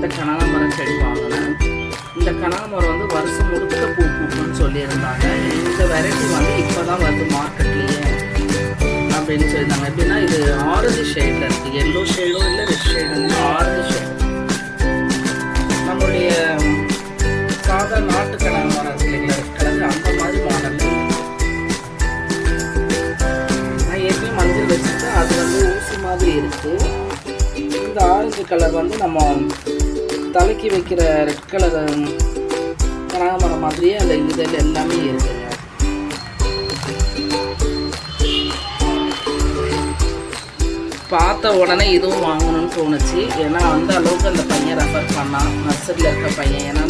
இந்த கனகாமரம் செடி வாங்கினேன். இந்த கனகாமரம் வந்து வருஷம் முழுக்க பூ பூக்குன்னு சொல்லியிருந்தாங்க. இந்த வெரைட்டி வந்து இப்போ தான் வருது மார்க்கெட்லேயே அப்படின்னு சொல்லியிருந்தாங்க. எப்படின்னா இது ஆரஞ்சு ஷேடில் இருக்குது, எல்லோ ஷேடும் இல்லை, ரெட் ஷேடும் இல்லை, ஆரஞ்சு ஷேட். நம்மளுடைய சாதா நாட்டு கனகாமரம் இல்லைங்களா, ரெட் கலர், அந்த மாதிரி மாடல். நான் ஏற்கனவே மஞ்சள் வச்சுட்டு அது வந்து ஊசி மாதிரி இருக்குது. இந்த ஆரஞ்சு கலர் வந்து நம்ம தலைக்கு வைக்கிற ரெட் கலர் கனகாமரம் மாதிரியே அந்த இதில் எல்லாமே இருக்குங்க. பார்த்த உடனே இதுவும் வாங்கணும்னு தோணுச்சு. ஏன்னா அந்த அளவுக்கு அந்த பையன் ரெஃபர் பண்ணான், நர்சரியில் இருக்க பையன். ஏன்னா